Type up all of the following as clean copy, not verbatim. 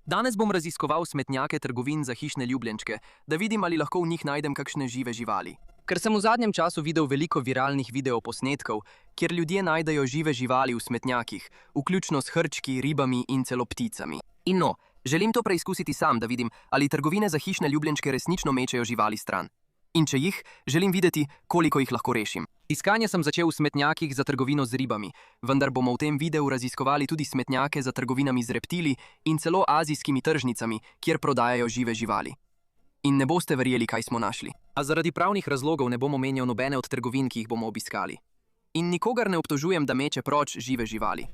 Danes bom raziskoval smetnjake trgovin za hišne ljubljenčke, da vidim, ali lahko v njih najdem kakšne žive živali. Ker sem v zadnjem času videl veliko viralnih videoposnetkov, kjer ljudje najdejo žive živali v smetnjakih, vključno s hrčki, ribami in celo pticami. In no, želim to preizkusiti sam, da vidim, ali trgovine za hišne ljubljenčke resnično mečejo živali stran. In če jih, želim videti, koliko jih lahko rešim. Iskanje sem začel v smetnjakih za trgovino z ribami, vendar bomo v tem videu raziskovali tudi smetnjake za trgovinami z reptili in celo azijskimi tržnicami, kjer prodajajo žive živali. In ne boste verjeli, kaj smo našli. A zaradi pravnih razlogov ne bomo menjal nobene od trgovin, ki jih bomo obiskali. In nikogar ne obtožujem, da meče proč žive živali.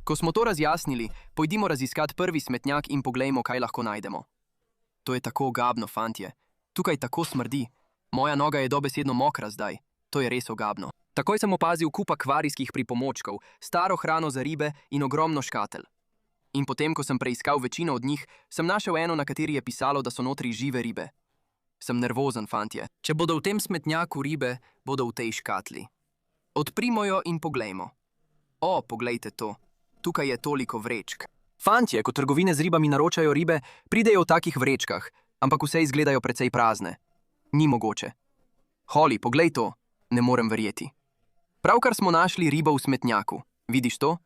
Ko smo to razjasnili, pojdimo raziskat prvi smetnjak in poglejmo, kaj lahko najdemo. To je tako ogabno, fantje. Tukaj tako smrdi. Moja noga je dobesedno mokra zdaj. To je res ogabno. Takoj sem opazil kup akvarijskih pripomočkov, staro hrano za ribe in ogromno škatel. In potem, ko sem preiskal večino od njih, sem našel eno, na kateri je pisalo, da so notri žive ribe. Sem nervozen, fantje. Če bodo v tem smetnjaku ribe, bodo v tej škatli. Odprimo jo in poglejmo. O, poglejte to. Tukaj je toliko vrečk. Fantje, ko trgovine z ribami naročajo ribe, pridejo v takih vrečkah, ampak vse izgledajo precej prazne. Ni mogoče. Holly, poglej to. Ne morem verjeti. Pravkar smo našli ribo v smetnjaku. Vidiš to?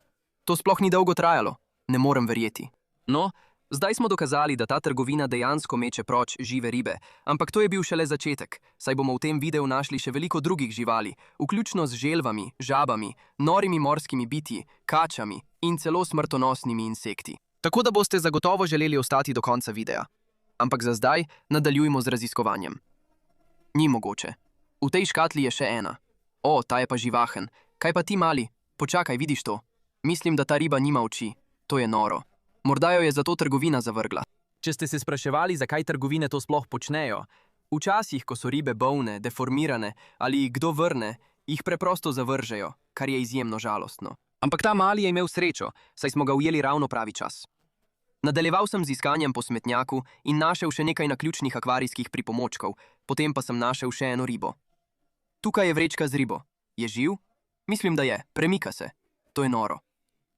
To sploh ni dolgo trajalo. Ne morem verjeti. No, zdaj smo dokazali, da ta trgovina dejansko meče proč žive ribe, ampak to je bil šele začetek, saj bomo v tem videu našli še veliko drugih živali, vključno z želvami, žabami, norimi morskimi bitji, kačami in celo smrtonosnimi insekti. Tako da boste zagotovo želeli ostati do konca videa. Ampak za zdaj nadaljujmo z raziskovanjem. Ni mogoče. V tej škatli je še ena. O, ta je pa živahen. Kaj pa ti, mali? Počakaj, vidiš to? Mislim, da ta riba nima oči. To je noro. Morda jo je zato trgovina zavrgla. Če ste se spraševali, zakaj trgovine to sploh počnejo, včasih, ko so ribe bolne, deformirane ali jih kdo vrne, jih preprosto zavržejo, kar je izjemno žalostno. Ampak ta mali je imel srečo, saj smo ga ujeli ravno pravi čas. Nadaljeval sem z iskanjem po smetnjaku in našel še nekaj naključnih akvarijskih pripomočkov, potem pa sem našel še eno ribo. Tukaj je vrečka z ribo. Je živ? Mislim, da je. Premika se. To je noro.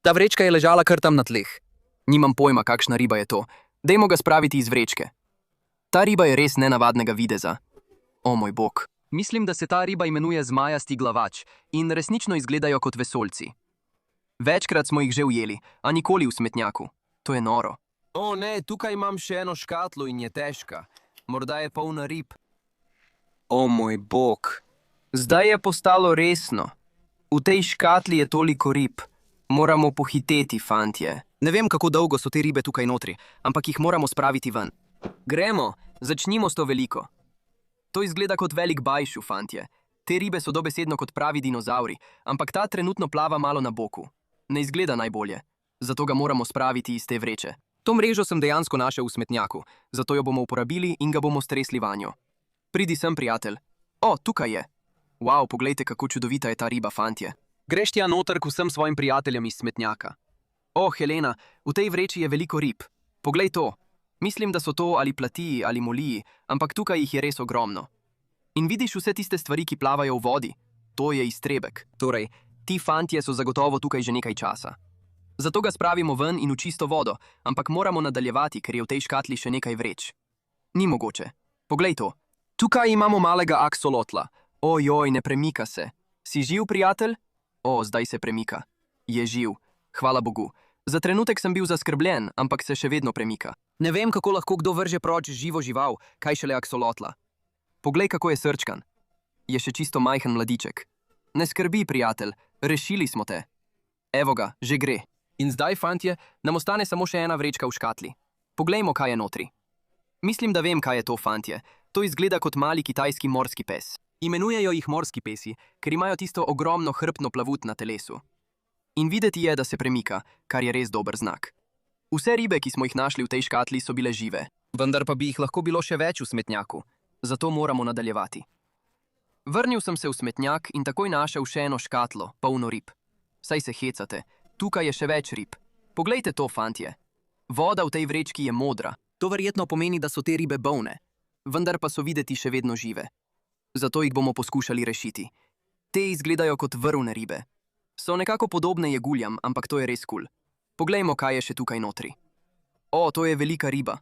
Ta vrečka je ležala kar tam na tleh. Nimam pojma, kakšna riba je to. Dajmo ga spraviti iz vrečke. Ta riba je res nenavadnega videza. O moj bog. Mislim, da se ta riba imenuje zmajasti glavač in resnično izgledajo kot vesoljci. Večkrat smo jih že ujeli, a nikoli v smetnjaku. To je noro. O ne, tukaj imam še eno škatlo in je težka. Morda je polna rib. O moj bog. Zdaj je postalo resno. V tej škatli je toliko rib. Moramo pohiteti, fantje. Ne vem, kako dolgo so te ribe tukaj notri, ampak jih moramo spraviti ven. Gremo, začnimo s to veliko. To izgleda kot velik bajšu, fantje. Te ribe so dobesedno kot pravi dinozauri, ampak ta trenutno plava malo na boku. Ne izgleda najbolje. Zato ga moramo spraviti iz te vreče. To mrežo sem dejansko našel v smetnjaku, zato jo bomo uporabili in ga bomo stresli vanjo. Pridi sem, prijatelj. O, tukaj je. Wow, poglejte, kako čudovita je ta riba, fantje. Greš tja noter k vsem svojim prijateljem iz smetnjaka. O, Helena, v tej vreči je veliko rib. Poglej to. Mislim, da so to ali platiji ali moliji, ampak tukaj jih je res ogromno. In vidiš vse tiste stvari, ki plavajo v vodi? To je iztrebek. Torej, ti fantje so zagotovo tukaj že nekaj časa. Zato ga spravimo ven in v čisto vodo, ampak moramo nadaljevati, ker je v tej škatli še nekaj vreč. Ni mogoče. Poglej to. Tukaj imamo malega aksolotla. Ojoj, ne premika se. Si živ, prijatelj? O, zdaj se premika. Je živ. Hvala Bogu. Za trenutek sem bil zaskrbljen, ampak se še vedno premika. Ne vem, kako lahko kdo vrže proč živo žival, kaj šele aksolotla. Poglej, kako je srčkan. Je še čisto majhen mladiček. Ne skrbi, prijatelj, rešili smo te. Evo ga, že gre. In zdaj, fantje, nam ostane samo še ena vrečka v škatli. Poglejmo, kaj je notri. Mislim, da vem, kaj je to, fantje. To izgleda kot mali kitajski morski pes. Imenujejo jih morski pesi, ker imajo tisto ogromno hrbtno plavut na telesu. In videti je, da se premika, kar je res dober znak. Vse ribe, ki smo jih našli v tej škatli, so bile žive. Vendar pa bi jih lahko bilo še več v smetnjaku. Zato moramo nadaljevati. Vrnil sem se v smetnjak in takoj našel še eno škatlo, polno rib. Saj se hecate. Tukaj je še več rib. Poglejte to, fantje. Voda v tej vrečki je modra. To verjetno pomeni, da so te ribe bolne. Vendar pa so videti še vedno žive. Zato jih bomo poskušali rešiti. Te izgledajo kot vrvne ribe. So nekako podobne jeguljam, ampak to je res kul. Poglejmo, kaj je še tukaj notri. O, to je velika riba.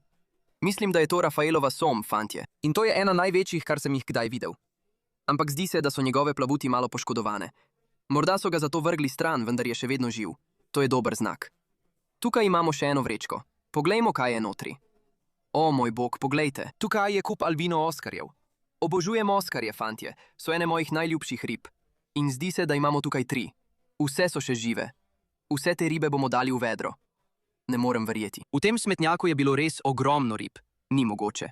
Mislim, da je to Rafaelova som, fantje. In to je ena največjih, kar sem jih kdaj videl. Ampak zdi se, da so njegove plavuti malo poškodovane. Morda so ga zato vrgli stran, vendar je še vedno živ. To je dober znak. Tukaj imamo še eno vrečko. Poglejmo, kaj je notri. O, moj bog, poglejte. Tukaj je kup albino oskarjev. Obožujem oskarje, fantje. So ene mojih najljubših rib. In zdi se, da imamo tukaj 3. Vse so še žive. Vse te ribe bomo dali v vedro. Ne morem verjeti. V tem smetnjaku je bilo res ogromno rib. Ni mogoče.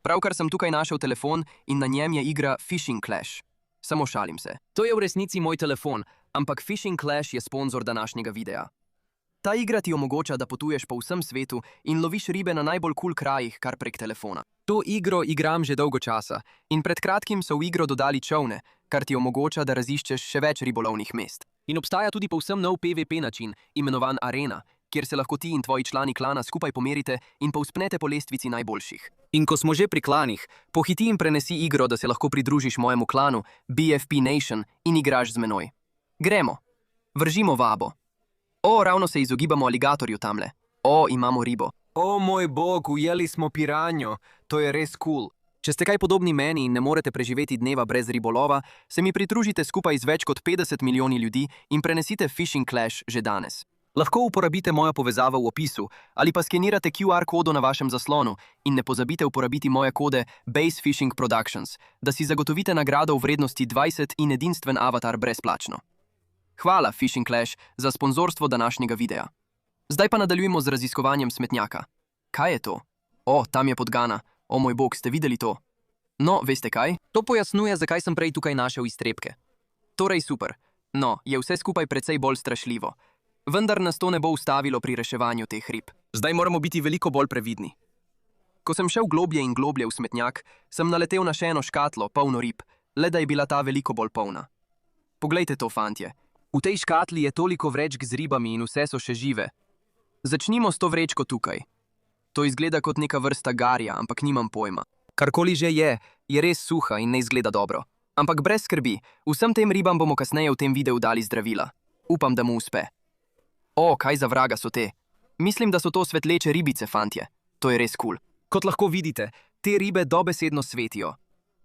Pravkar sem tukaj našel telefon in na njem je igra Fishing Clash. Samo šalim se. To je v resnici moj telefon, ampak Fishing Clash je sponzor današnjega videa. Ta igra ti omogoča, da potuješ po vsem svetu in loviš ribe na najbolj kul krajih kar prek telefona. To igro igram že dolgo časa in pred kratkim so v igro dodali čolne, kar ti omogoča, da raziščeš še več ribolovnih mest. In obstaja tudi povsem nov PvP način, imenovan Arena, kjer se lahko ti in tvoji člani klana skupaj pomerite in povzpnete po lestvici najboljših. In ko smo že pri klanih, pohiti in prenesi igro, da se lahko pridružiš mojemu klanu, BFP Nation, in igraš z menoj. Gremo. Vržimo vabo. O, ravno se izogibamo aligatorju tamle. O, imamo ribo. O, moj bog, ujeli smo piranjo. To je res cool. Če ste kaj podobni meni in ne morete preživeti dneva brez ribolova, se mi pridružite skupaj z več kot 50 milijoni ljudi in prenesite Fishing Clash že danes. Lahko uporabite mojo povezavo v opisu ali pa skenirate QR kodo na vašem zaslonu in ne pozabite uporabiti moje kode Base Fishing Productions, da si zagotovite nagrado v vrednosti 20 in edinstven avatar brezplačno. Hvala, Fishing Clash, za sponzorstvo današnjega videa. Zdaj pa nadaljujemo z raziskovanjem smetnjaka. Kaj je to? O, tam je podgana. O, moj bog, ste videli to? No, veste kaj? To pojasnjuje, zakaj sem prej tukaj našel iztrebke. Torej super. No, je vse skupaj precej bolj strašljivo. Vendar nas to ne bo ustavilo pri reševanju teh rib. Zdaj moramo biti veliko bolj previdni. Ko sem šel globlje in globlje v smetnjak, sem naletel na še eno škatlo, polno rib, le da je bila ta veliko bolj polna. Poglejte to, fantje. V tej škatli je toliko vrečk z ribami in vse so še žive. Začnimo s to vrečko tukaj. To izgleda kot neka vrsta garja, ampak nimam pojma. Karkoli že je res suha in ne izgleda dobro. Ampak brez skrbi, vsem tem ribam bomo kasneje v tem videu dali zdravila. Upam, da mu uspe. O, kaj za vraga so te? Mislim, da so to svetleče ribice, fantje. To je res cool. Kot lahko vidite, te ribe dobesedno svetijo.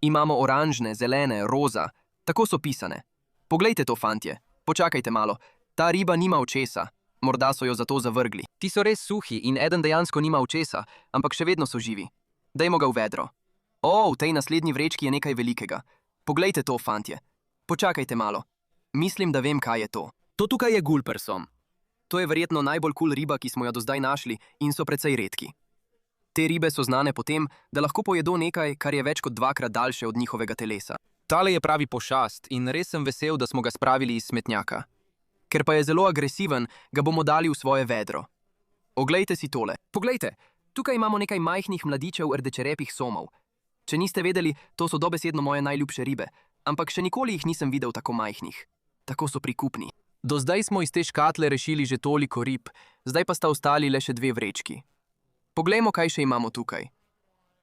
Imamo oranžne, zelene, roza. Tako so pisane. Poglejte to, fantje. Počakajte malo. Ta riba nima očesa. Morda so jo zato zavrgli. Ti so res suhi in eden dejansko nima očesa, ampak še vedno so živi. Dajmo ga v vedro. O, v tej naslednji vrečki je nekaj velikega. Poglejte to, fantje. Počakajte malo. Mislim, da vem, kaj je to. To tukaj je gulpersom. To je verjetno najbolj kul riba, ki smo jo do zdaj našli in so precej redki. Te ribe so znane po tem, da lahko pojedo nekaj, kar je več kot 2-krat daljše od njihovega telesa. Tale je pravi pošast in res sem vesel, da smo ga spravili iz smetnjaka. Ker pa je zelo agresiven, ga bomo dali v svoje vedro. Oglejte si tole. Poglejte, tukaj imamo nekaj majhnih mladičev rdečerepih somov. Če niste vedeli, to so dobesedno moje najljubše ribe, ampak še nikoli jih nisem videl tako majhnih. Tako so prikupni. Do zdaj smo iz te škatle rešili že toliko rib, zdaj pa sta ostali le še 2 vrečki. Poglejmo, kaj še imamo tukaj.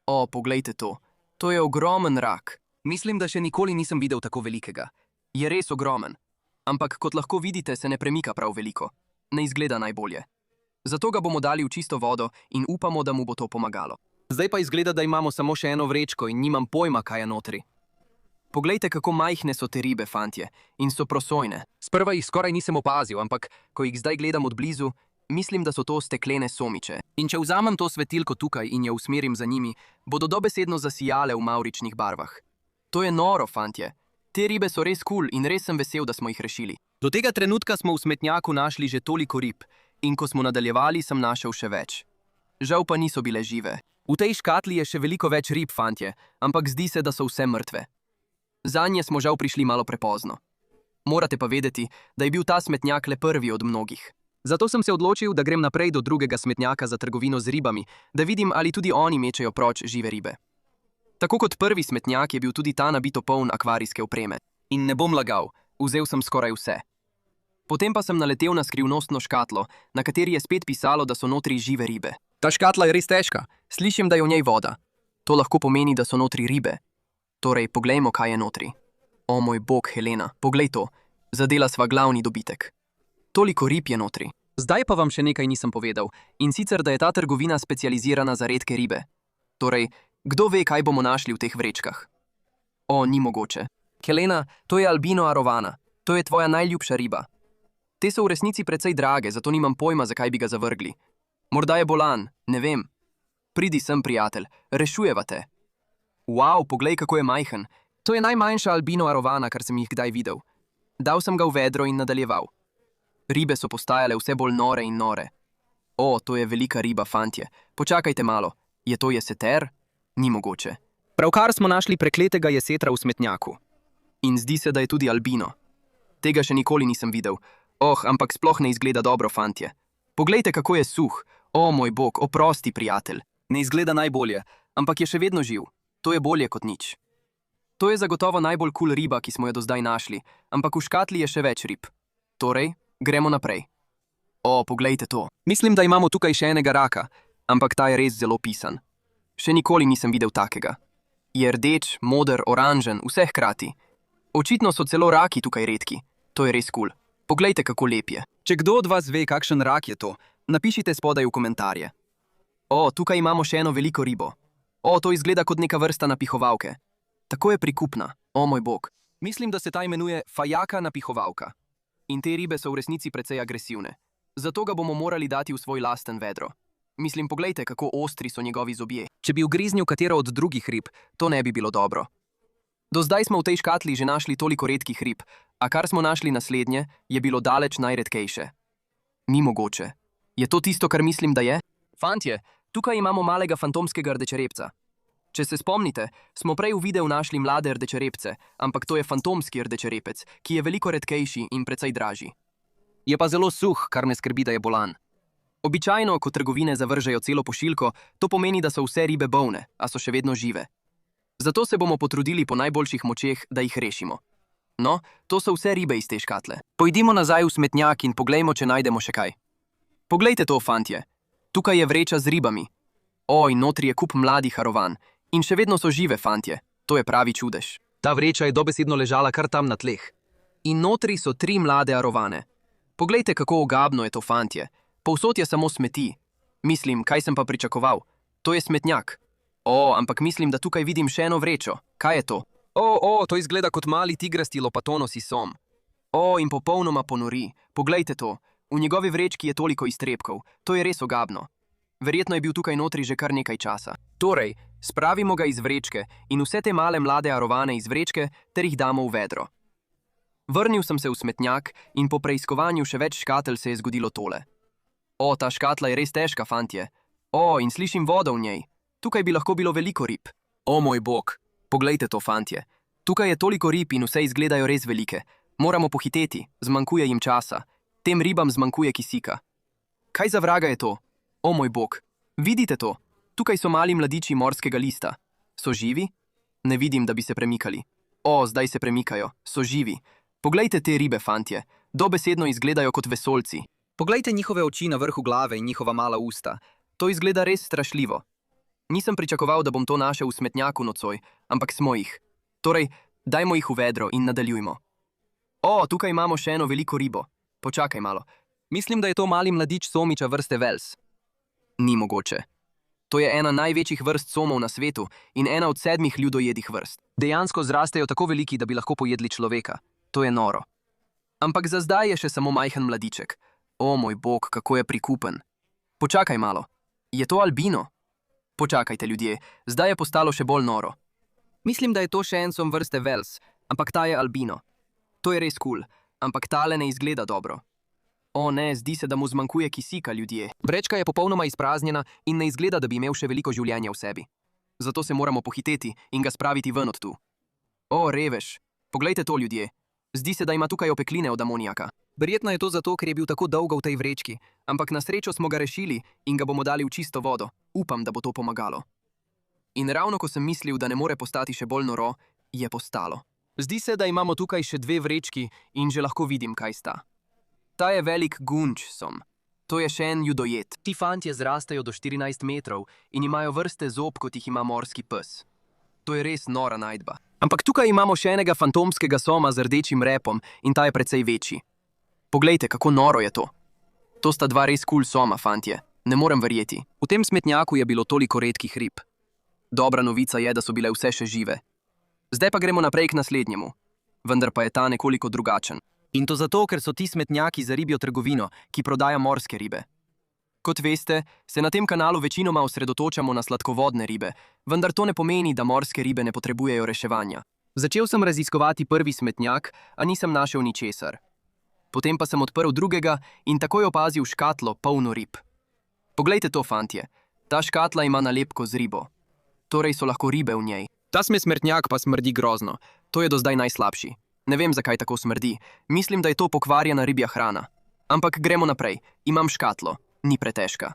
O, poglejte to. To je ogromen rak. Mislim, da še nikoli nisem videl tako velikega. Je res ogromen. Ampak, kot lahko vidite, se ne premika prav veliko. Ne izgleda najbolje. Zato ga bomo dali v čisto vodo in upamo, da mu bo to pomagalo. Zdaj pa izgleda, da imamo samo še eno vrečko in nimam pojma, kaj je notri. Poglejte, kako majhne so te ribe, fantje, in so prosojne. Sprva jih skoraj nisem opazil, ampak, ko jih zdaj gledam od blizu, mislim, da so to steklene somiče. In če vzamem to svetilko tukaj in jo usmerim za njimi, bodo dobesedno zasijale v mavričnih barvah. To je noro, fantje. Te ribe so res cool in res sem vesel, da smo jih rešili. Do tega trenutka smo v smetnjaku našli že toliko rib in ko smo nadaljevali, sem našel še več. Žal pa niso bile žive. V tej škatli je še veliko več rib, fantje, ampak zdi se, da so vse mrtve. Zanje smo žal prišli malo prepozno. Morate pa vedeti, da je bil ta smetnjak le prvi od mnogih. Zato sem se odločil, da grem naprej do drugega smetnjaka za trgovino z ribami, da vidim, ali tudi oni mečejo proč žive ribe. Tako kot prvi smetnjak je bil tudi ta nabito poln akvarijske opreme. In ne bom lagal, vzel sem skoraj vse. Potem pa sem naletel na skrivnostno škatlo, na kateri je spet pisalo, da so notri žive ribe. Ta škatla je res težka. Slišim, da je v njej voda. To lahko pomeni, da so notri ribe. Torej, poglejmo, kaj je notri. O moj bog, Helena, poglej to. Zadela sva glavni dobitek. Toliko rib je notri. Zdaj pa vam še nekaj nisem povedal, in sicer, da je ta trgovina specializirana za redke ribe. Torej, kdo ve, kaj bomo našli v teh vrečkah? O, ni mogoče. Helena, to je albino arovana. To je tvoja najljubša riba. Te so v resnici precej drage, zato nimam pojma, zakaj bi ga zavrgli. Morda je bolan, ne vem. Pridi sem, prijatelj, rešujeva te. Wow, poglej, kako je majhen. To je najmanjša albino arovana, kar sem jih kdaj videl. Dal sem ga v vedro in nadaljeval. Ribe so postajale vse bolj nore in nore. O, to je velika riba, fantje. Počakajte malo. Je to jeseter? Ni mogoče. Pravkar smo našli prekletega jesetra v smetnjaku. In zdi se, da je tudi albino. Tega še nikoli nisem videl. Oh, ampak sploh ne izgleda dobro, fantje. Poglejte, kako je suh. O, moj bog, oprosti, prijatelj. Ne izgleda najbolje, ampak je še vedno živ. To je bolje kot nič. To je zagotovo najbolj kul riba, ki smo jo do zdaj našli, ampak v škatli je še več rib. Torej, gremo naprej. O, poglejte to. Mislim, da imamo tukaj še enega raka, ampak ta je res zelo pisan. Še nikoli nisem videl takega. Je rdeč, moder, oranžen, vse hkrati. Očitno so celo raki tukaj redki. To je res kul. Poglejte, kako lep je. Če kdo od vas ve, kakšen rak je to, napišite spodaj v komentarje. O, tukaj imamo še eno veliko ribo. O, to izgleda kot neka vrsta napihovalke. Tako je prikupna. O, moj bog. Mislim, da se ta imenuje fajaka napihovalka. In te ribe so v resnici precej agresivne. Zato ga bomo morali dati v svoj lasten vedro. Mislim, poglejte, kako ostri so njegovi zobje. Če bi ugriznil katero od drugih rib, to ne bi bilo dobro. Do zdaj smo v tej škatli že našli toliko redkih rib, a kar smo našli naslednje, je bilo daleč najredkejše. Ni mogoče. Je to tisto, kar mislim, da je? Fantje, tukaj imamo malega fantomskega rdečerepca. Če se spomnite, smo prej v videu našli mlade rdečerepce, ampak to je fantomski rdečerepec, ki je veliko redkejši in precej dražji. Je pa zelo suh, kar ne skrbi, da je bolan. Običajno, ko trgovine zavržejo celo pošiljko, to pomeni, da so vse ribe bolne, a so še vedno žive. Zato se bomo potrudili po najboljših močeh, da jih rešimo. No, to so vse ribe iz te škatle. Pojdimo nazaj v smetnjak in poglejmo, če najdemo še kaj. Poglejte to, fantje. Tukaj je vreča z ribami. O, in notri je kup mladih arovan. In še vedno so žive, fantje. To je pravi čudež. Ta vreča je dobesedno ležala kar tam na tleh. In notri so 3 mlade arovane. Poglejte, kako ogabno je to, fantje. Povsod je samo smeti. Mislim, kaj sem pa pričakoval? To je smetnjak. O, ampak mislim, da tukaj vidim še eno vrečo. Kaj je to? O, to izgleda kot mali tigrasti lopatonosi som. O, in popolnoma ponori. Poglejte to. V njegovi vrečki je toliko iztrebkov. To je res ogabno. Verjetno je bil tukaj notri že kar nekaj časa. Torej, spravimo ga iz vrečke in vse te male mlade arovane iz vrečke ter jih damo v vedro. Vrnil sem se v smetnjak in po preiskovanju še več škatel se je zgodilo tole. O, ta škatla je res težka, fantje. O, in slišim vodo v njej. Tukaj bi lahko bilo veliko rib. O, moj bog. Poglejte to, fantje. Tukaj je toliko rib in vse izgledajo res velike. Moramo pohiteti, zmanjkuje jim časa. Tem ribam zmanjkuje kisika. Kaj za vraga je to? O, moj bog. Vidite to? Tukaj so mali mladiči morskega lista. So živi? Ne vidim, da bi se premikali. O, zdaj se premikajo. So živi. Poglejte te ribe, fantje. Dobesedno izgledajo kot vesoljci. Poglejte njihove oči na vrhu glave in njihova mala usta. To izgleda res strašljivo. Nisem pričakoval, da bom to našel v smetnjaku nocoj, ampak smo jih. Torej, dajmo jih v vedro in nadaljujmo. O, tukaj imamo še eno veliko ribo. Počakaj malo. Mislim, da je to mali mladič somiča vrste Vels. Ni mogoče. To je ena največjih vrst somov na svetu in ena od 7 ljudojedih vrst. Dejansko zrastejo tako veliki, da bi lahko pojedli človeka. To je noro. Ampak za zdaj je še samo majhen mladiček. O, moj bog, kako je prikupen. Počakaj malo. Je to albino? Počakajte, ljudje, zdaj je postalo še bolj noro. Mislim, da je to še en som vrste Vels, ampak ta je albino. To je res kul, ampak tale ne izgleda dobro. O ne, zdi se, da mu zmanjkuje kisika, ljudje. Vrečka je popolnoma izpraznjena in ne izgleda, da bi imel še veliko življenja v sebi. Zato se moramo pohiteti in ga spraviti ven od tu. O, revež, poglejte to, ljudje. Zdi se, da ima tukaj opekline od amonijaka. Verjetno je to zato, ker je bil tako dolgo v tej vrečki, ampak na srečo smo ga rešili in ga bomo dali v čisto vodo. Upam, da bo to pomagalo. In ravno ko sem mislil, da ne more postati še bolj noro, je postalo. Zdi se, da imamo tukaj še 2 vrečki in že lahko vidim, kaj sta. Ta je velik gunč som. To je še en judojed. Ti fantje zrastejo do 14 metrov in imajo vrste zob, kot jih ima morski pes. To je res nora najdba. Ampak tukaj imamo še enega fantomskega soma z rdečim repom in ta je precej večji. Poglejte, kako noro je to. To sta dva res kul soma, fantje. Ne morem verjeti. V tem smetnjaku je bilo toliko redkih rib. Dobra novica je, da so bile vse še žive. Zdaj pa gremo naprej k naslednjemu. Vendar pa je ta nekoliko drugačen. In to zato, ker so ti smetnjaki za ribjo trgovino, ki prodaja morske ribe. Kot veste, se na tem kanalu večinoma osredotočamo na sladkovodne ribe, vendar to ne pomeni, da morske ribe ne potrebujejo reševanja. Začel sem raziskovati prvi smetnjak, a nisem našel ničesar. Potem pa sem odprl drugega in takoj opazil škatlo polno rib. Poglejte to, fantje. Ta škatla ima nalepko z ribo. Torej so lahko ribe v njej. Ta smetnjak pa smrdi grozno. To je do zdaj najslabši. Ne vem, zakaj tako smrdi. Mislim, da je to pokvarjena ribja hrana. Ampak gremo naprej. Imam škatlo. Ni pretežka.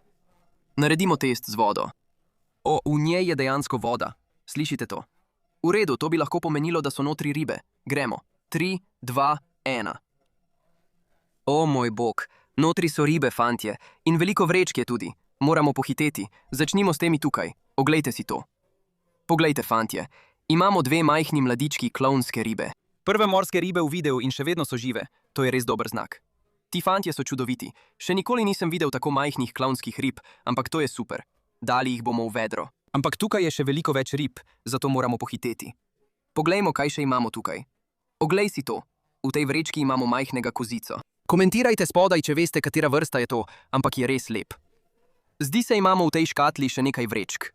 Naredimo test z vodo. O, v njej je dejansko voda. Slišite to? V redu, to bi lahko pomenilo, da so notri ribe. Gremo. 3, 2, 1. O, moj bog. Notri so ribe, fantje. In veliko vrečk je tudi. Moramo pohiteti. Začnimo s temi tukaj. Oglejte si to. Poglejte, fantje. Imamo dve majhni mladički klovnske ribe. Prve morske ribe v videu in še vedno so žive. To je res dober znak. Ti fantje so čudoviti. Še nikoli nisem videl tako majhnih klovnskih rib, ampak to je super. Dali jih bomo v vedro. Ampak tukaj je še veliko več rib, zato moramo pohiteti. Poglejmo, kaj še imamo tukaj. Oglej si to. V tej vrečki imamo majhnega kozico. Komentirajte spodaj, če veste, katera vrsta je to, ampak je res lep. Zdi se, imamo v tej škatli še nekaj vrečk.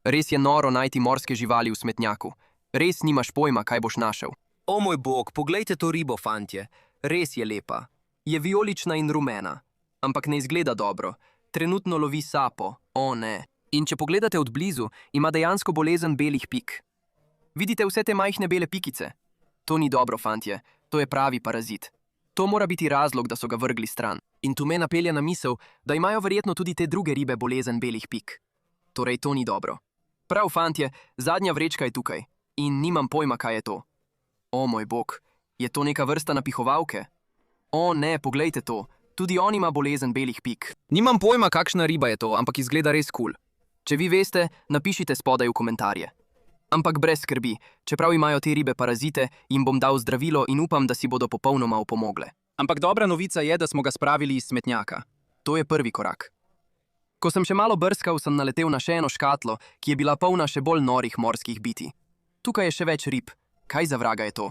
Res je noro najti morske živali v smetnjaku. Res nimaš pojma, kaj boš našel. O moj bog, poglejte to ribo, fantje. Res je lepa. Je vijolična in rumena. Ampak ne izgleda dobro. Trenutno lovi sapo. O ne. In če pogledate od blizu, ima dejansko bolezen belih pik. Vidite vse te majhne bele pikice? To ni dobro, fantje. To je pravi parazit. To mora biti razlog, da so ga vrgli stran. In tu me napelja na misel, da imajo verjetno tudi te druge ribe bolezen belih pik. Torej, to ni dobro. Prav, fantje, zadnja vrečka je tukaj. In nimam pojma, kaj je to. O moj bog, je to neka vrsta napihovalke? O ne, poglejte to. Tudi on ima bolezen belih pik. Nimam pojma, kakšna riba je to, ampak izgleda res kul. Če vi veste, napišite spodaj v komentarje. Ampak brez skrbi, čeprav imajo te ribe parazite, jim bom dal zdravilo in upam, da si bodo popolnoma opomogle. Ampak dobra novica je, da smo ga spravili iz smetnjaka. To je prvi korak. Ko sem še malo brskal, sem naletel na še eno škatlo, ki je bila polna še bolj norih morskih biti. Tukaj je še več rib. Kaj za vraga je to?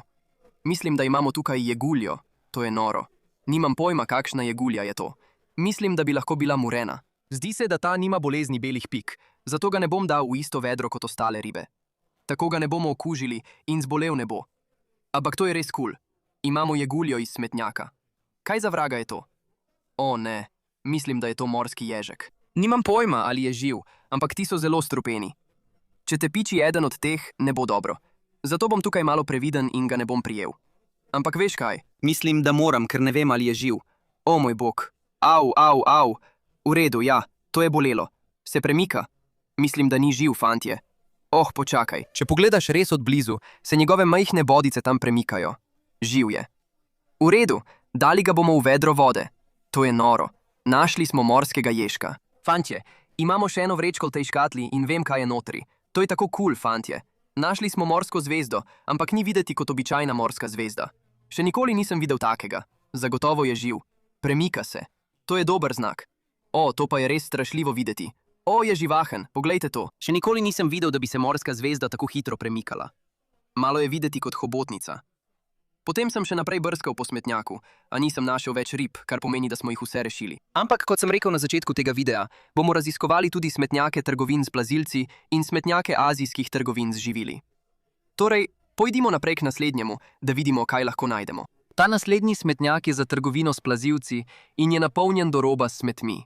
Mislim, da imamo tukaj jeguljo. To je noro. Nimam pojma, kakšna jegulja je to. Mislim, da bi lahko bila murena. Zdi se, da ta nima bolezni belih pik, zato ga ne bom dal v isto vedro kot ostale ribe. Tako ga ne bomo okužili in zbolel ne bo. Ampak to je res kul. Imamo jeguljo iz smetnjaka. Kaj za vraga je to? O ne, mislim, da je to morski ježek. Nimam pojma, ali je živ, ampak ti so zelo strupeni. Če te piči eden od teh, ne bo dobro. Zato bom tukaj malo previden in ga ne bom prijel. Ampak veš kaj? Mislim, da moram, ker ne vem, ali je živ. O moj bog. Au, au, au. V redu, ja, to je bolelo. Se premika? Mislim, da ni živ, fantje. Oh, počakaj. Če pogledaš res od blizu, se njegove majhne bodice tam premikajo. Živ je. V redu, dali ga bomo v vedro vode. To je noro. Našli smo morskega ježka. Fantje, imamo še eno vrečko v tej škatli in vem, kaj je notri. To je tako kul, fantje. Našli smo morsko zvezdo, ampak ni videti kot običajna morska zvezda. Še nikoli nisem videl takega. Zagotovo je živ. Premika se. To je dober znak. O, to pa je res strašljivo videti. O, je živahen, poglejte to. Še nikoli nisem videl, da bi se morska zvezda tako hitro premikala. Malo je videti kot hobotnica. Potem sem še naprej brskal po smetnjaku, a nisem našel več rib, kar pomeni, da smo jih vse rešili. Ampak, kot sem rekel na začetku tega videa, bomo raziskovali tudi smetnjake trgovin z plazilci in smetnjake azijskih trgovin z živili. Torej, pojdimo naprej k naslednjemu, da vidimo, kaj lahko najdemo. Ta naslednji smetnjak je za trgovino s plazilci in je napolnjen do roba s smetmi.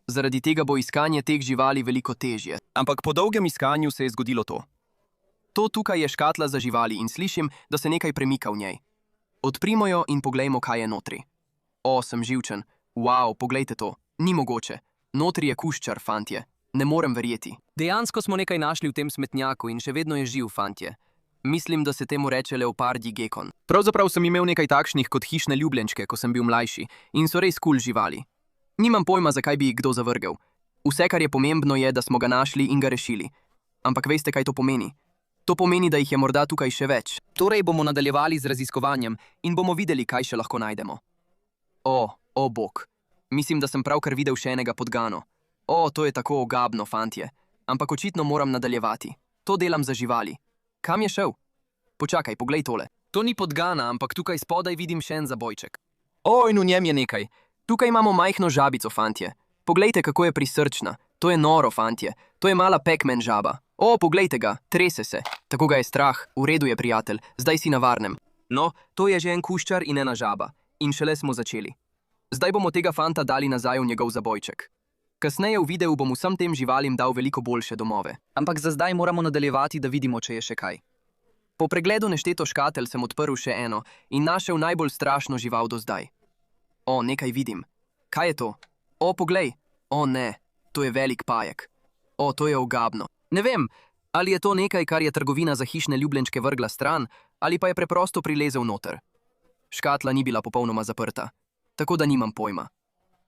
Zaradi tega bo iskanje teh živali veliko težje. Ampak po dolgem iskanju se je zgodilo to. To tukaj je škatla za živali in slišim, da se nekaj premika v njej. Odprimo jo in poglejmo, kaj je notri. O, sem živčen. Wow, poglejte to. Ni mogoče. Notri je kuščar, fantje. Ne morem verjeti. Dejansko smo nekaj našli v tem smetnjaku in še vedno je živ, fantje. Mislim, da se temu reče leopardji gekon. Pravzaprav sem imel nekaj takšnih kot hišne ljubljenčke, ko sem bil mlajši, in so res kul živali. Nimam pojma, zakaj bi jih kdo zavrgel. Vse, kar je pomembno, je, da smo ga našli in ga rešili. Ampak veste, kaj to pomeni? To pomeni, da jih je morda tukaj še več. Torej bomo nadaljevali z raziskovanjem in bomo videli, kaj še lahko najdemo. O bog. Mislim, da sem pravkar videl še enega podgano. O, to je tako ogabno, fantje. Ampak očitno moram nadaljevati. To delam za živali. Kam je šel? Počakaj, poglej tole. To ni podgana, ampak tukaj spodaj vidim še en zabojček. O, in v njem je nekaj. Tukaj imamo majhno žabico, fantje. Poglejte, kako je prisrčna. To je noro, fantje. To je mala Pac-Man žaba. O, poglejte ga, trese se. Tako ga je strah. V redu je, prijatelj. Zdaj si na varnem. No, to je že en kuščar in ena žaba. In šele smo začeli. Zdaj bomo tega fanta dali nazaj v njegov zabojček. Kasneje v videu bom vsem tem živalim dal veliko boljše domove. Ampak za zdaj moramo nadaljevati, da vidimo, če je še kaj. Po pregledu nešteto škatelj sem odprl še eno in našel najbolj strašno žival do zdaj. O, nekaj vidim. Kaj je to? O, poglej. O, ne. To je velik pajek. O, to je ogabno. Ne vem, ali je to nekaj, kar je trgovina za hišne ljubljenčke vrgla stran, ali pa je preprosto prilezel noter. Škatla ni bila popolnoma zaprta, tako da nimam pojma.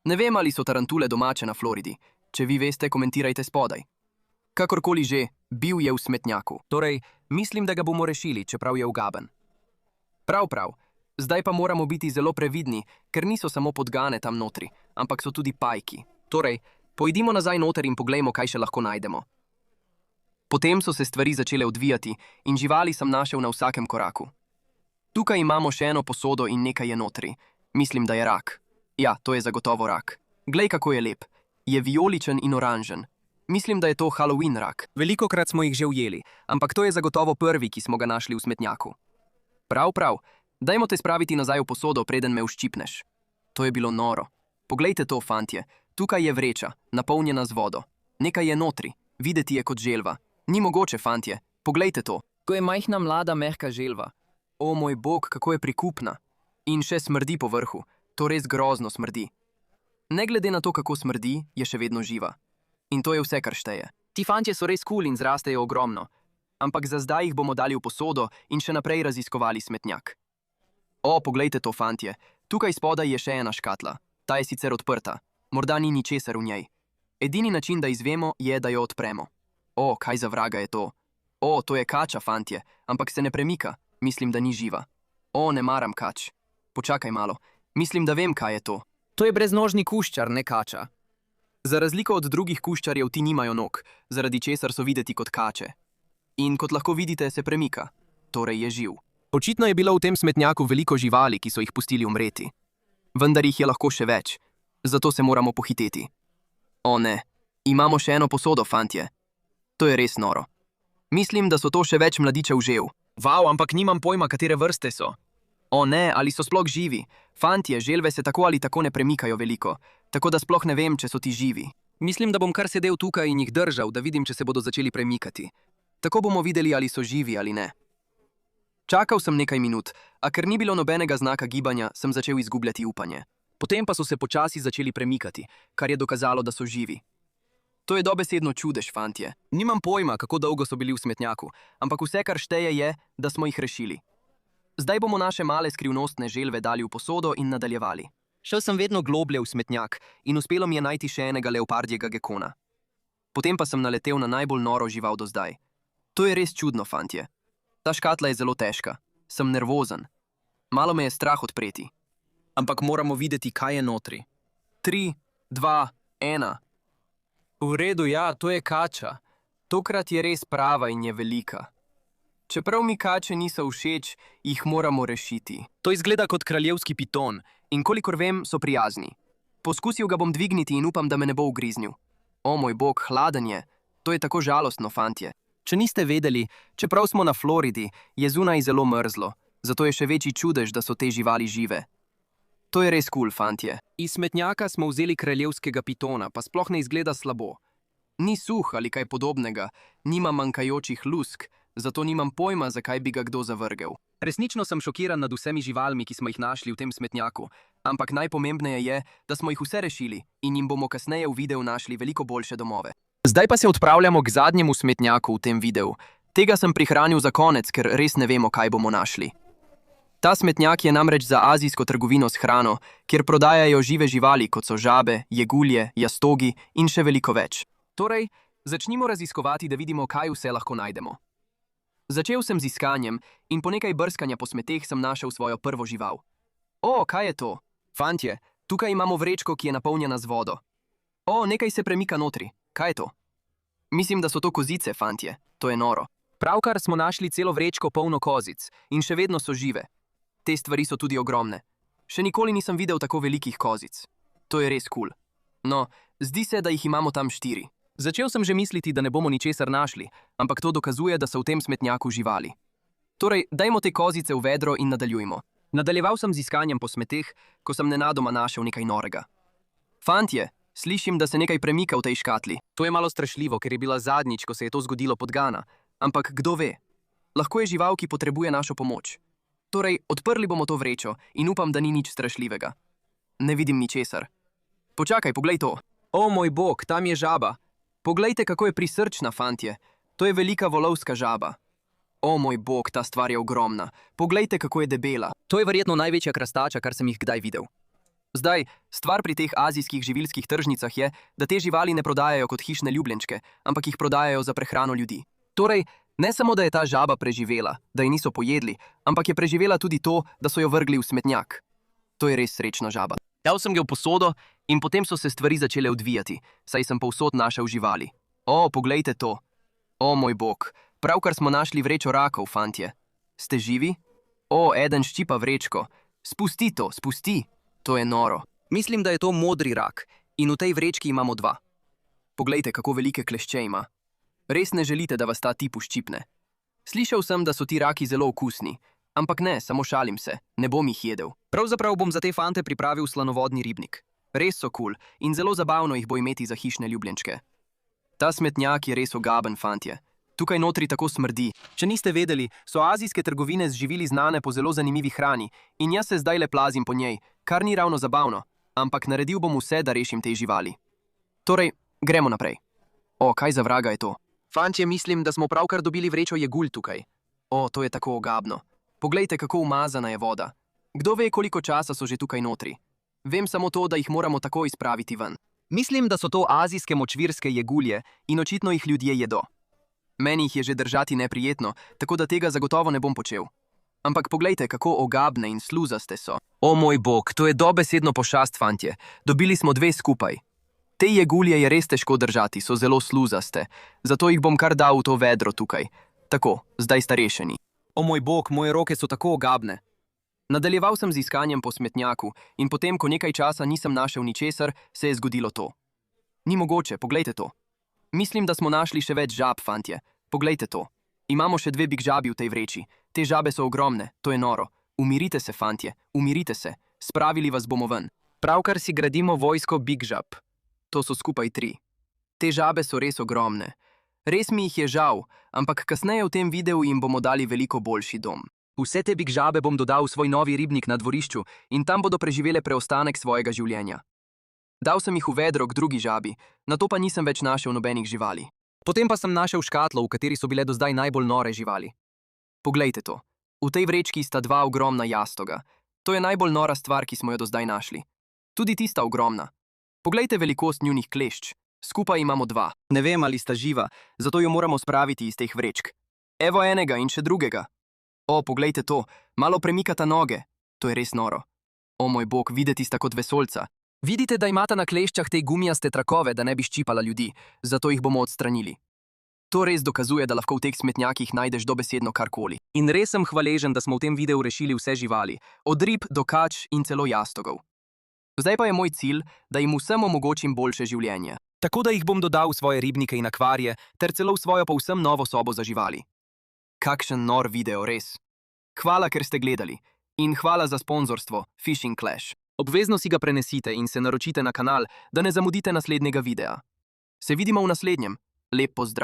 Ne vem, ali so tarantule domače na Floridi. Če vi veste, komentirajte spodaj. Kakorkoli že, bil je v smetnjaku. Torej, mislim, da ga bomo rešili, čeprav je ugaben. Prav. Zdaj pa moramo biti zelo previdni, ker niso samo podgane tam notri, ampak so tudi pajki. Torej, pojdimo nazaj noter in poglejmo, kaj še lahko najdemo. Potem so se stvari začele odvijati in živali sem našel na vsakem koraku. Tukaj imamo še eno posodo in nekaj je notri. Mislim, da je rak. Ja, to je zagotovo rak. Glej, kako je lep. Je vijoličen in oranžen. Mislim, da je to Halloween rak. Velikokrat smo jih že ujeli, ampak to je zagotovo prvi, ki smo ga našli v smetnjaku. Prav. Dajmo te spraviti nazaj v posodo, preden me uščipneš. To je bilo noro. Poglejte to, fantje. Tukaj je vreča, napolnjena z vodo. Nekaj je notri. Videti je kot želva. Ni mogoče, fantje. Poglejte to. To je majhna mlada mehka želva. O moj bog, kako je prikupna. In še smrdi po vrhu. To res grozno smrdi. Ne glede na to, kako smrdi, je še vedno živa. In to je vse, kar šteje. Ti fantje so res cool in zrastejo ogromno. Ampak za zdaj jih bomo dali v posodo in še naprej raziskovali smetnjak. O, poglejte to, fantje. Tukaj spodaj je še ena škatla. Ta je sicer odprta. Morda ni ničesar v njej. Edini način, da izvemo, je, da jo odpremo. O, kaj za vraga je to? O, to je kača, fantje, ampak se ne premika. Mislim, da ni živa. O, ne maram kač. Počakaj malo. Mislim, da vem, kaj je to. To je breznožni kuščar, ne kača. Za razliko od drugih kuščarjev ti nimajo nog, zaradi česar so videti kot kače. In kot lahko vidite, se premika. Torej je živ. Očitno je bilo v tem smetnjaku veliko živali, ki so jih pustili umreti. Vendar jih je lahko še več. Zato se moramo pohiteti. O ne, imamo še eno posodo, fantje. To je res noro. Mislim, da so to še več mladičev žev. Vau, ampak nimam pojma, katere vrste so. O ne, ali so sploh živi. Fantje, želve se tako ali tako ne premikajo veliko, tako da sploh ne vem, če so ti živi. Mislim, da bom kar sedel tukaj in jih držal, da vidim, če se bodo začeli premikati. Tako bomo videli, ali so živi ali ne. Čakal sem nekaj minut, a ker ni bilo nobenega znaka gibanja, sem začel izgubljati upanje. Potem pa so se počasi začeli premikati, kar je dokazalo, da so živi. To je dobesedno čudež, fantje. Nimam pojma, kako dolgo so bili v smetnjaku, ampak vse, kar šteje, je, da smo jih rešili. Zdaj bomo naše male skrivnostne želve dali v posodo in nadaljevali. Šel sem vedno globlje v smetnjak in uspelo mi je najti še enega leopardjega gekona. Potem pa sem naletel na najbolj noro žival do zdaj. To je res čudno, fantje. Ta škatla je zelo težka. Sem nervozen. Malo me je strah odpreti. Ampak moramo videti, kaj je notri. 3, 2, 1. V redu, ja, to je kača. Tokrat je res prava in je velika. Čeprav mi kače niso všeč, jih moramo rešiti. To izgleda kot kraljevski piton in kolikor vem, so prijazni. Poskusil ga bom dvigniti in upam, da me ne bo ugriznil. O moj bog, hladen je. To je tako žalostno, fantje. Če niste vedeli, čeprav smo na Floridi, je zunaj zelo mrzlo, zato je še večji čudež, da so te živali žive. To je res cool, fantje. Iz smetnjaka smo vzeli kraljevskega pitona, pa sploh ne izgleda slabo. Ni suh ali kaj podobnega, nima manjkajočih lusk, zato nimam pojma, zakaj bi ga kdo zavrgel. Resnično sem šokiran nad vsemi živalmi, ki smo jih našli v tem smetnjaku, ampak najpomembneje je, da smo jih vse rešili in jim bomo kasneje v videu našli veliko boljše domove. Zdaj pa se odpravljamo k zadnjemu smetnjaku v tem videu. Tega sem prihranil za konec, ker res ne vemo, kaj bomo našli. Ta smetnjak je namreč za azijsko trgovino s hrano, kjer prodajajo žive živali, kot so žabe, jegulje, jastogi in še veliko več. Torej, začnimo raziskovati, da vidimo, kaj vse lahko najdemo. Začel sem z iskanjem in po nekaj brskanja po smeteh sem našel svojo prvo žival. O, kaj je to? Fantje, Tukaj imamo vrečko, ki je napolnjena z vodo. O, nekaj se premika notri. Kaj je to? Mislim, da so to kozice, fantje. To je noro. Pravkar smo našli celo vrečko polno kozic in še vedno so žive. Te stvari so tudi ogromne. Še nikoli nisem videl tako velikih kozic. To je res kul. No, zdi se, da jih imamo tam 4. Začel sem že misliti, da ne bomo ničesar našli, ampak to dokazuje, da so v tem smetnjaku živali. Torej, dajmo te kozice v vedro in nadaljujmo. Nadaljeval sem z iskanjem po smeteh, ko sem nenadoma našel nekaj norega. Fantje, slišim, da se nekaj premika v tej škatli. To je malo strašljivo, ker je bila zadnjič, ko se je to zgodilo podgana. Ampak kdo ve? Lahko je žival, ki potrebuje našo pomoč. Torej, odprli bomo to vrečo in upam, da ni nič strašljivega. Ne vidim ničesar. Počakaj, poglej to. O moj bog, tam je žaba. Poglejte, kako je prisrčna, fantje. To je velika volovska žaba. O moj bog, ta stvar je ogromna. Poglejte, kako je debela. To je verjetno največja krastača, kar sem jih kdaj videl. Zdaj, stvar pri teh azijskih živilskih tržnicah je, da te živali ne prodajajo kot hišne ljubljenčke, ampak jih prodajajo za prehrano ljudi. Torej, ne samo, da je ta žaba preživela, da ji niso pojedli, ampak je preživela tudi to, da so jo vrgli v smetnjak. To je res srečna žaba. Dal sem ga v posodo in potem so se stvari začele odvijati, saj sem povsod našel živali. O, poglejte to. O, moj bog, pravkar smo našli vrečo rakov, fantje. Ste živi? O, eden ščipa vrečko. Spusti to, spusti. To je noro. Mislim, da je to modri rak in v tej vrečki imamo 2. Poglejte, kako velike klešče ima. Res ne želite, da vas ta tip uščipne. Slišal sem, da so ti raki zelo okusni, ampak ne, samo šalim se, ne bom jih jedel. Pravzaprav bom za te fante pripravil slanovodni ribnik. Res so kul in zelo zabavno jih bo imeti za hišne ljubljenčke. Ta smetnjak je res ogaben, fantje. Tukaj notri tako smrdi. Če niste vedeli, so azijske trgovine z živili znane po zelo zanimivi hrani in jaz se zdaj le plazim po njej, kar ni ravno zabavno, ampak naredil bom vse, da rešim te živali. Torej, gremo naprej. O, kaj za vraga je to? Fantje, mislim, da smo pravkar dobili vrečo jegulj tukaj. O, to je tako ogabno. Poglejte, kako umazana je voda. Kdo ve, koliko časa so že tukaj notri? Vem samo to, da jih moramo takoj spraviti ven. Mislim, da so to azijske močvirske jegulje in očitno jih ljudje jedo. Meni jih je že držati neprijetno, tako da tega zagotovo ne bom počel. Ampak poglejte, kako ogabne in sluzaste so. O moj bog, to je dobesedno pošast, fantje. Dobili smo 2 skupaj. Te jegulje je res težko držati, so zelo sluzaste. Zato jih bom kar dal v to vedro tukaj. Tako, zdaj sta rešeni. O moj bog, moje roke so tako ogabne. Nadaljeval sem z iskanjem po smetnjaku in potem, ko nekaj časa nisem našel ničesar, se je zgodilo to. Ni mogoče, poglejte to. Mislim, da smo našli še več žab, fantje. Poglejte to. Imamo še 2 big žabi v tej vreči. Te žabe so ogromne, to je noro. Umirite se, fantje, umirite se. Spravili vas bomo ven. Pravkar si gradimo vojsko big žab. To so skupaj 3. Te žabe so res ogromne. Res mi jih je žal, ampak kasneje v tem videu jim bomo dali veliko boljši dom. Vse te big žabe bom dodal v svoj novi ribnik na dvorišču in tam bodo preživele preostanek svojega življenja. Dal sem jih v vedro k drugi žabi, nato pa nisem več našel nobenih živali. Potem pa sem našel škatlo, v kateri so bile do zdaj najbolj nore živali. Poglejte to. V tej vrečki sta 2 ogromna jastoga. To je najbolj nora stvar, ki smo jo do zdaj našli. Tudi tista ogromna. Poglejte velikost njunih klešč. Skupaj imamo 2. Ne vem, ali sta živa, zato jo moramo spraviti iz teh vrečk. Evo enega in še drugega. O, poglejte to, malo premikata noge. To je res noro. O moj bog, videti sta kot vesoljca. Vidite, da imata na kleščah te gumijaste trakove, da ne bi ščipala ljudi, zato jih bomo odstranili. To res dokazuje, da lahko v teh smetnjakih najdeš dobesedno karkoli. In res sem hvaležen, da smo v tem videu rešili vse živali, od rib do kač in celo jastogov. Zdaj pa je moj cilj, da jim vsem omogočim boljše življenje. Tako da jih bom dodal v svoje ribnike in akvarije, ter celo v svojo povsem novo sobo za živali. Kakšen nor video, res. Hvala, ker ste gledali. In hvala za sponzorstvo, Fishing Clash. Obvezno si ga prenesite in se naročite na kanal, da ne zamudite naslednjega videa. Se vidimo v naslednjem. Lep pozdrav.